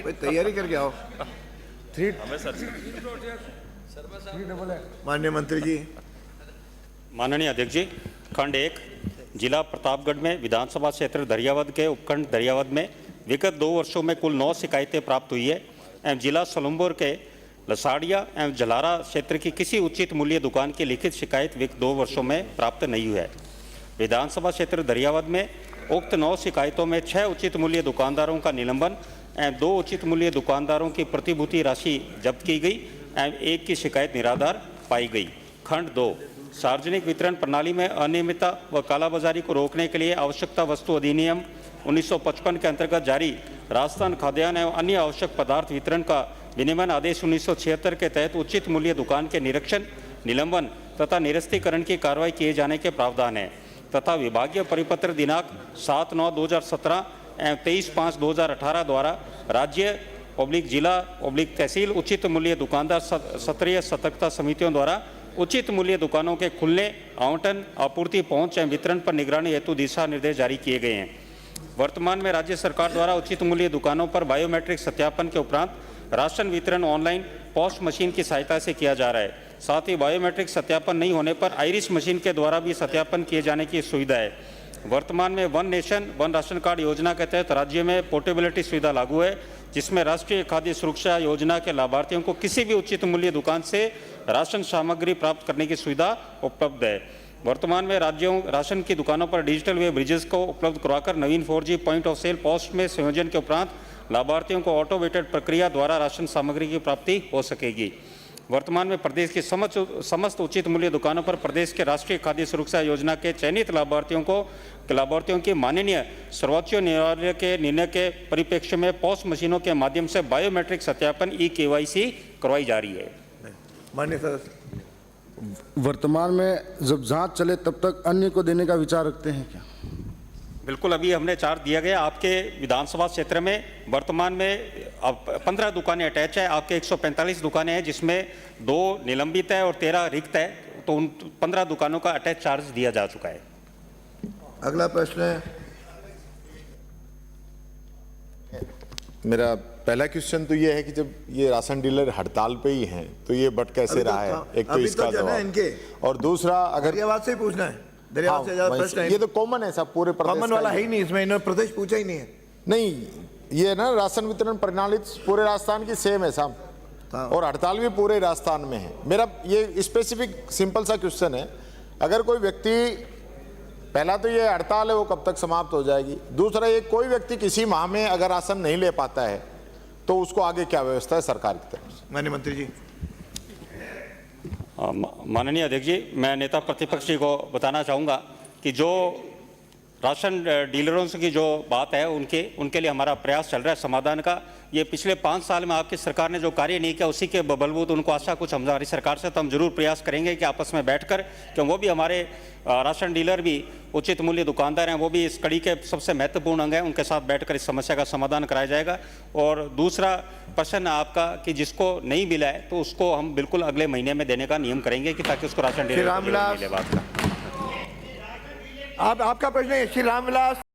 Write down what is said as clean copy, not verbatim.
भाई तैयारी करके आओ। 3 माननीय मंत्री जी। माननीय अध्यक्ष जी, खंड 1 जिला प्रतापगढ़ में विधानसभा क्षेत्र दरियावद के उपखंड दरियावद में विगत 2 वर्षों में कुल 9 शिकायतें प्राप्त हुई है एवं जिला सलुम्बुर के लसाड़िया एवं जलारा क्षेत्र की किसी उचित मूल्य दुकान की लिखित शिकायत विगत 2 वर्षों में प्राप्त नहीं हुई है। विधानसभा क्षेत्र दरियावद में उक्त 9 शिकायतों में 6 उचित मूल्य दुकानदारों का निलंबन एवं 2 उचित मूल्य दुकानदारों की प्रतिभूति राशि जब्त की गई एवं 1 की शिकायत निराधार पाई गई। खंड 2 सार्वजनिक वितरण प्रणाली में अनियमितता व कालाबाजारी को रोकने के लिए आवश्यकता वस्तु अधिनियम 1955 के अंतर्गत जारी राजस्थान खाद्यान्न एवं अन्य आवश्यक पदार्थ वितरण का विनियमन आदेश 1976 के तहत उचित मूल्य दुकान के निरीक्षण, निलंबन तथा निरस्तीकरण की कार्रवाई किए जाने के प्रावधान है तथा विभागीय परिपत्र दिनांक 7/9/2017 एवं 23/5/2018 द्वारा राज्य जिला तहसील उचित मूल्य दुकानदार सत्रीय सतर्कता समितियों द्वारा उचित मूल्य दुकानों के खुलने, आवंटन, आपूर्ति, पहुंच एवं वितरण पर निगरानी हेतु दिशा निर्देश जारी किए गए हैं। वर्तमान में राज्य सरकार द्वारा उचित मूल्य दुकानों पर बायोमेट्रिक सत्यापन के उपरांत राशन वितरण ऑनलाइन पोस्ट मशीन की सहायता से किया जा रहा है। साथ ही बायोमेट्रिक सत्यापन नहीं होने पर आइरिस मशीन के द्वारा भी सत्यापन किए जाने की सुविधा है। वर्तमान में one nation one ration card योजना के तहत राज्य में पोर्टेबिलिटी सुविधा लागू है, जिसमें राष्ट्रीय खाद्य सुरक्षा योजना के लाभार्थियों को किसी भी उचित मूल्य दुकान से राशन सामग्री प्राप्त करने की सुविधा उपलब्ध है। वर्तमान में राज्यों राशन की दुकानों पर डिजिटल वे ब्रिजेस को उपलब्ध करवाकर नवीन 4G point of sale post में संयोजन के उपरांत लाभार्थियों को ऑटोमेटेड प्रक्रिया द्वारा राशन सामग्री की प्राप्ति हो सकेगी। वर्तमान में प्रदेश की समस्त उचित मूल्य दुकानों पर प्रदेश के राष्ट्रीय खाद्य सुरक्षा योजना के चयनित लाभार्थियों की माननीय सर्वोच्च न्यायालय के निर्णय के परिप्रेक्ष्य में पोस्ट मशीनों के माध्यम से बायोमेट्रिक सत्यापन KYC करवाई जा रही है। माननीय सदस्य, वर्तमान में जब जांच चले तब तक अन्य को देने का विचार रखते हैं क्या? बिल्कुल, अभी हमने चार्ज दिया गया। आपके विधानसभा क्षेत्र में वर्तमान में अब 15 दुकानें अटैच है। आपके 145 दुकानें हैं, जिसमें 2 निलंबित है और 13 रिक्त है, तो उन 15 दुकानों का अटैच चार्ज दिया जा चुका है। अगला प्रश्न है। मेरा पहला क्वेश्चन तो ये है कि जब ये राशन डीलर हड़ताल पे ही हैं तो ये बट कैसे रहा है, एक तो इसका जवाब इनके, और दूसरा अगर दरियावाद से ही पूछना है। दरियावाद से ज्यादा प्रश्न है, ये तो कॉमन है सब पूरे प्रदेश कॉमन वाला है ही नहीं, इसमें इन्होंने प्रदेश पूछा ही नहीं है। नहीं, ये ना राशन वितरण प्रणाली पूरे राजस्थान की सेम है साहब, और हड़ताल भी पूरे राजस्थान में है। मेरा ये स्पेसिफिक सिंपल सा क्वेश्चन है, अगर कोई व्यक्ति, पहला तो ये हड़ताल है वो कब तक समाप्त हो जाएगी, दूसरा ये कोई व्यक्ति किसी माह में अगर राशन नहीं ले पाता है तो उसको आगे क्या व्यवस्था है सरकार की तरफ से? माननीय मंत्री जी। माननीय अध्यक्ष जी, मैं नेता प्रतिपक्ष जी को बताना चाहूँगा कि जो राशन डीलरों की जो बात है उनके लिए हमारा प्रयास चल रहा है समाधान का। ये पिछले 5 साल में आपकी सरकार ने जो कार्य नहीं किया उसी के बलबूत उनको आशा कुछ हमारी सरकार से, तो हम जरूर प्रयास करेंगे कि आपस में बैठकर, क्योंकि वो भी हमारे राशन डीलर भी उचित मूल्य दुकानदार हैं, वो भी इस कड़ी के सबसे महत्वपूर्ण अंग हैं, उनके साथ बैठकर इस समस्या का समाधान कराया जाएगा। और दूसरा प्रश्न आपका कि जिसको नहीं मिला है तो उसको हम बिल्कुल अगले महीने में देने का नियम करेंगे कि ताकि उसको राशन डीलर मिले। बात का आपका प्रश्न है श्री रामविलास।